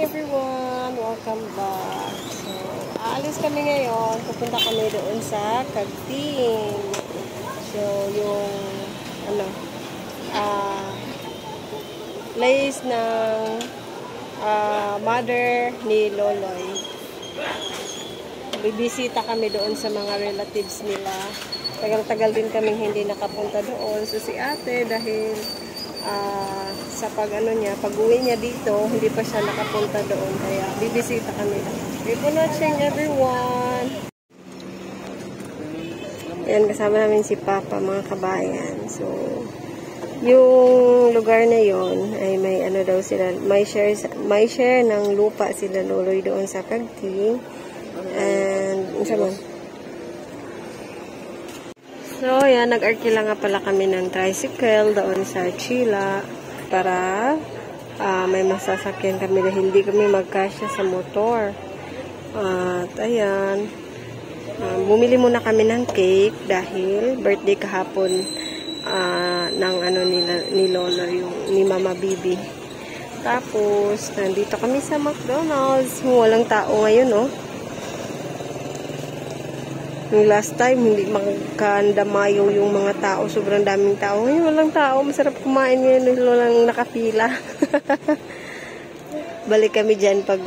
everyone! Welcome back. So, aalis kami ngayon. Pupunta kami doon sa Cagting. So, yung place ng mother ni Loloy. Bibisita kami doon sa mga relatives nila. Tagal-tagal din kaming hindi nakapunta doon. So, si ate dahil sa pag-uwi niya dito, hindi pa siya nakapunta doon. Kaya, bibisita kami lang. Keep on watching, everyone! Ayan, kasama namin si Papa, mga kabayan. So, yung lugar na yon ay may daw sila, may share ng lupa sila Loloy doon sa Cagting. And, so, yan, nag-arkila nga pala kami ng tricycle doon sa Chila para may masasakyan kami na hindi kami magkasya sa motor. At, ayan, bumili muna kami ng cake dahil birthday kahapon ng ni Lolo, ni Mama Bibi. Tapos, nandito kami sa McDonald's. Walang tao ngayon, no? Yung last time, hindi magkandamayo yung mga tao. Sobrang daming tao. Ngayon, walang tao. Masarap kumain ngayon. Walang nakapila. Balik kami dyan pag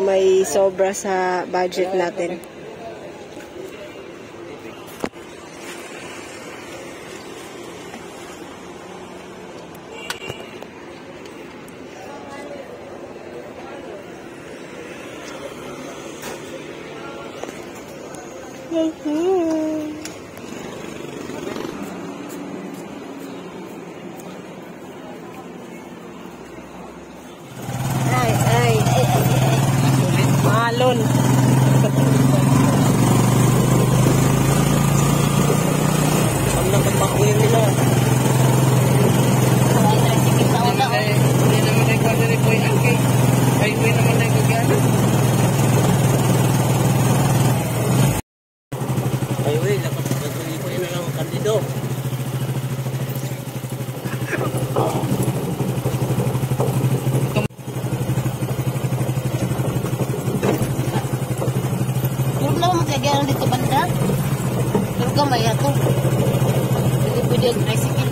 may sobra sa budget natin. Malon. Ang nakapag-uwi nila. Hindi naman ay kwan na po yung cake. Ay, uwi naman ay gagana. Ay, uwi. Nakapag-uwi ko yun lang ang kandido. Kaya dito banda. Pero gamay ako. Hindi pwede ang tricycle.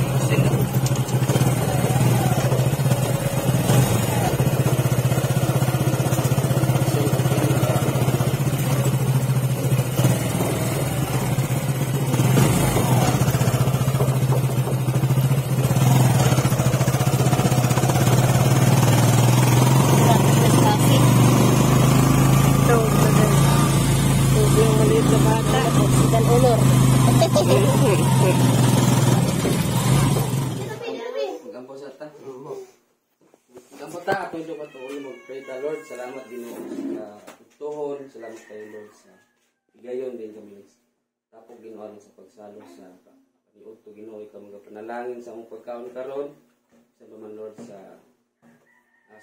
Lord, salamat din sa tuton, salamat kayo Lord sa igayon din kami tapos ginoon sa pagsalo sa paniudto Ginoo ikaw mga panalangin sa among pagkaon karon sa naman Lord sa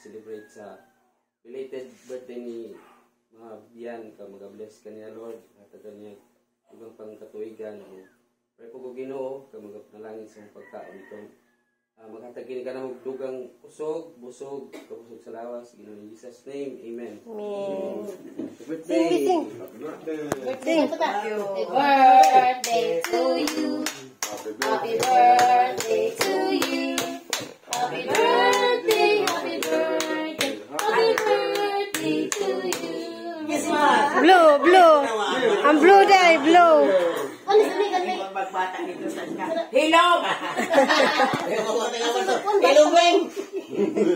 celebrate sa belated birthday ni mga biyan ka mag-bless kaniya Lord at kaniya ubang pangkatuigan o pray po ko Ginoo ka mga panalangin sa among pagkaon ito. Maghatagin ka na magdugang busog kapusog sa lawas. In Jesus' name, amen. Amen. Birthday! Birthday! Happy birthday to you. Happy birthday to you. Happy birthday, happy birthday, happy birthday to you. Yes, ma'am. Blue. Ang blue day, blue. Magbata nito sa ka. Hilong! Hilong beng!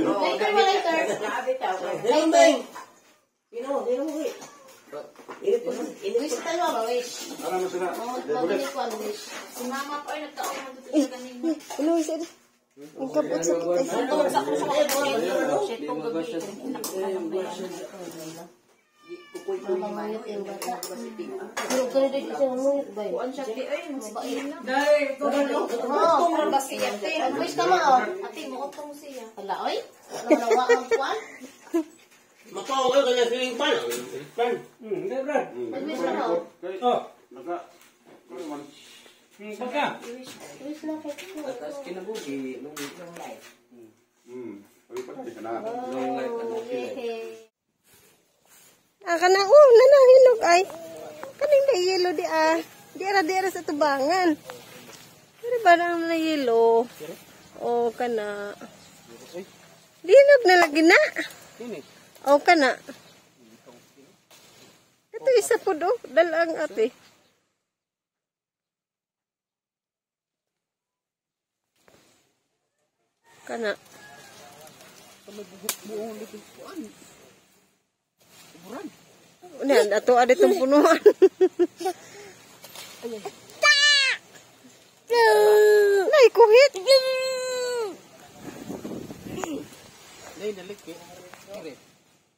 Later mo later. Hilong beng! Hilong beng! Wish tayo ba, wish? Alam mo sila. Magaling ko ang wish. Si mama pa ay nagtaon mo dito sa kanina. Ano isa ito? Ang kapot sa kita. Ito, sakto sa kayo. Shit, kung gabi. Mamamangit yung bata. Pero ganun din siya mamamangit ba yun? Kuan siya ti ay mabain na. Dahil ito na Kung ba siya ti. Wish ka mo, oh. Ati mo utong siya. Hala, oy. Nalawa ang kuan. Makaw ka kanya siling pan. Pan. Hindi, Brad. Mag-wish na mo. Oh. Naka. Pagka. Wish na kayo. Tapos kinabugi. Nung light. Long life and happy life. Kanang nanahilog ay. Kaning na yelo di ah. Di ara sa tubangan. Pero ba nang na yelo? O kana. Linog na lagi na. O kana. Ito isa po do. Dalang ate. Kana. Unan, ato ada itong punuan. Nay, kuhit. Nay dalik eh.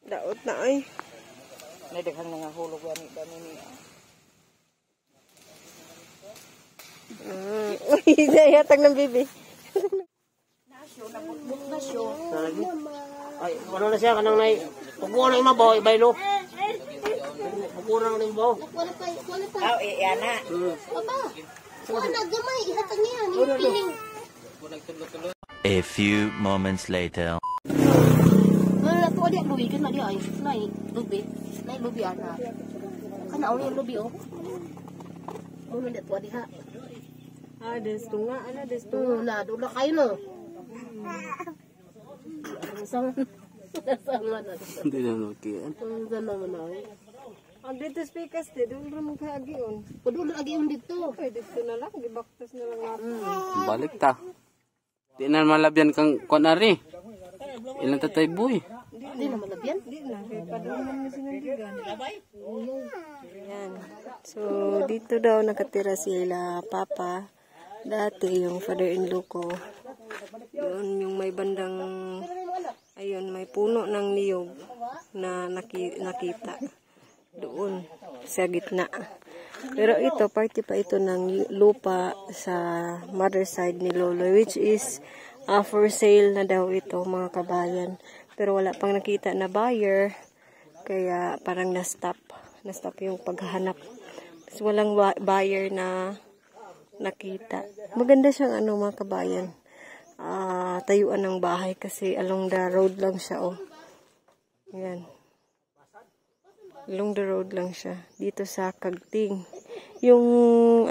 Daot na ay. Nay daghang nga hulog ani ni. Uy, dayatag ng bibi. Ay, ano na siya kanang nay. Pagkuha na imabaw, ibaylo. Pagkuha na imabaw. Aw ana. A few moments later. Wala to dia lubi kan dia ay. Nay lubi ana. Kana uli lubi oh. Mo ndak to diha. Des tunga, des Na dula kayo no. Sama na. Hindi na nukian. Sama na. Ang dito speakers de, doon rin magkagion. Padul lagi yung dito. Ay, dito na lang, gibaktas na lang natin. Balik ta. Di na malabyan kang konari. Ilang tatay boy. Hindi naman labyan. Hindi na, kaya padulong naman sinundigan. Ayan. So, dito daw nakatira sila papa. Dati yung father-in-law ko. Doon yung may bandang, ayun, may puno ng niyog na nakita. Doon, sa gitna. Pero ito, party pa ito ng lupa sa mother side ni Lolo, which is for sale na daw ito, mga kabayan. Pero wala pang nakita na buyer, kaya parang na-stop yung paghahanap. Kasi walang buyer na nakita. Maganda siyang mga kabayan. Tayuan ng bahay kasi along the road lang siya, oh. Ayan. Along the road lang siya. Dito sa Kagting. Yung,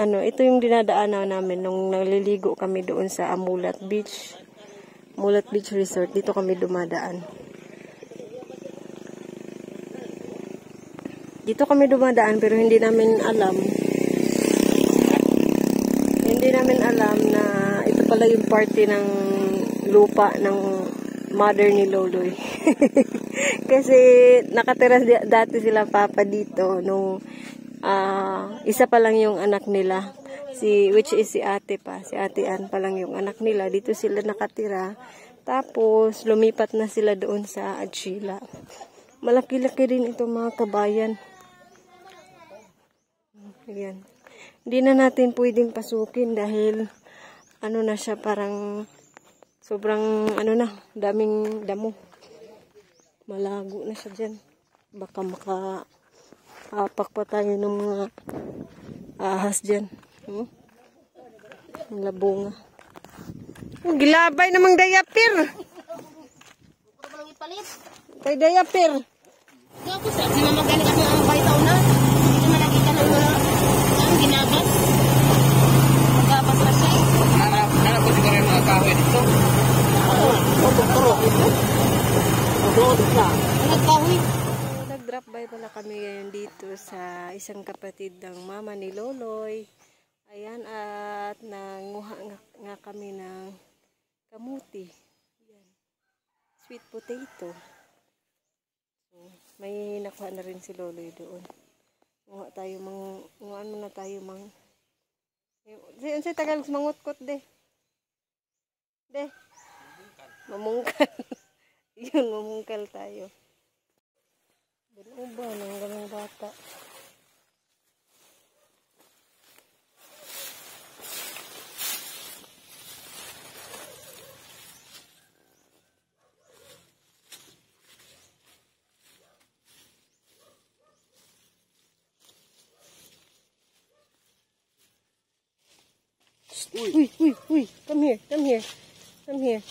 ito yung dinadaanan namin nung naliligo kami doon sa Amulat Beach. Amulat Beach Resort. Dito kami dumadaan. Dito kami dumadaan pero hindi namin alam. Hindi namin alam na ito pala yung party ng lupa ng mother ni Loloy. Kasi nakatira dati sila papa dito nung isa pa lang yung anak nila, which is si ate pa, si Ate Ann pa lang yung anak nila. Dito sila nakatira. Tapos lumipat na sila doon sa Achila. Malaki-laki rin ito, mga kabayan. Ayan. Hindi na natin pwedeng pasukin dahil na siya, parang sobrang daming damo. Malago na siya dyan. Baka makahapak pa tayo ng mga ahas dyan. Ang labunga. Gilabay namang dayapir. Kay dayapir. Tapos di na magaling ako ang baitaw na. Hindi naman nakita ng mga ang ginabas. Magabas na siya. Nana ko siguro yung mga kahoy dito. Nag-drop by pala kami ngayon dito sa isang kapatid ng mama ni Loloy. Ayan, at nanguha nga kami ng kamuti. Ayan. Sweet potato. So, may nakuha na rin si Loloy doon. Nguhaan muna tayo Sa Tagalog, mangutkot de. Mamungkal. Yun, mamungkal tayo. Binuba ng ganang bata. Uy, come here.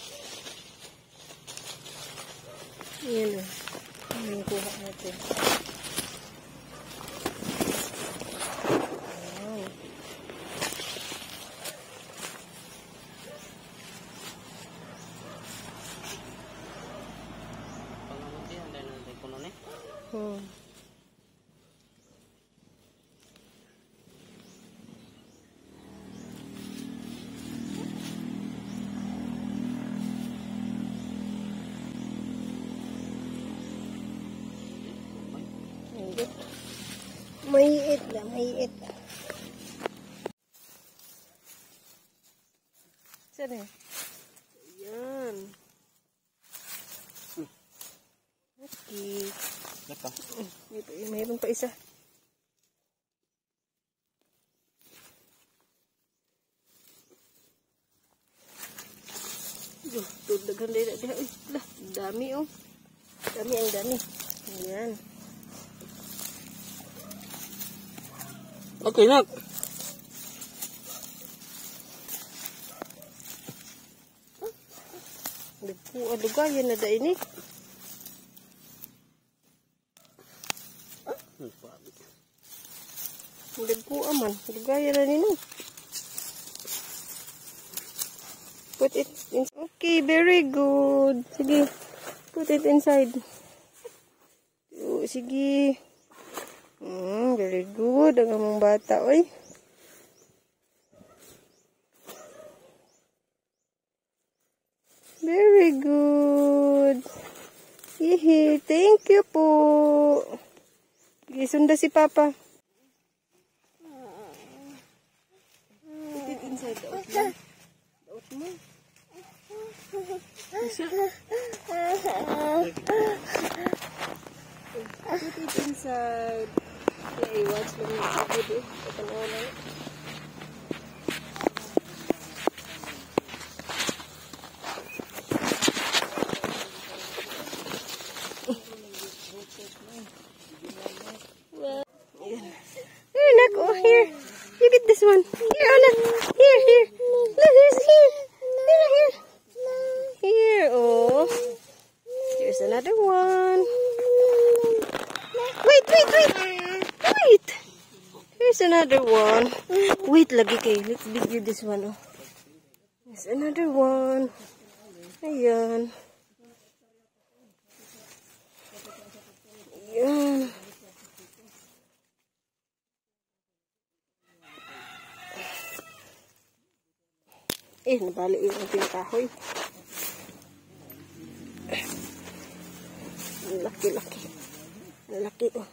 Yan o. Yung kuha natin. Wow. Hmm. Maiit na, maiit. Saan eh? Ayan. Okay. Mayroon pa isa. Daghan din. Dami oh. Dami ang dami. Ayan. Okay, nak. Adugayan na da ini. Dagko aman. Adugayan na nino. Put it in. Okay, very good. Sige. Put it inside. Sige. Very good. Ang among bata, oy. Very good. Hihi, thank you po. Gisunda si Papa. Put it inside the outline. The outline. Put it inside. Yeah, watch lang yung video. Patanaw lang. Here, Nak. Oh, here. You get this one. Here, Anna. Here, here. Look, here's here. Here. Here. Oh. Here's another one. Wait. Here's another one. Wait, lagi kayo. Let's give this one. Oh. Here's another one. Ayan. Ayan. Nabali yung ating kahoy. Laki-laki. Laki, oh.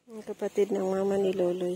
Ang kapatid ng mama ni Loloy.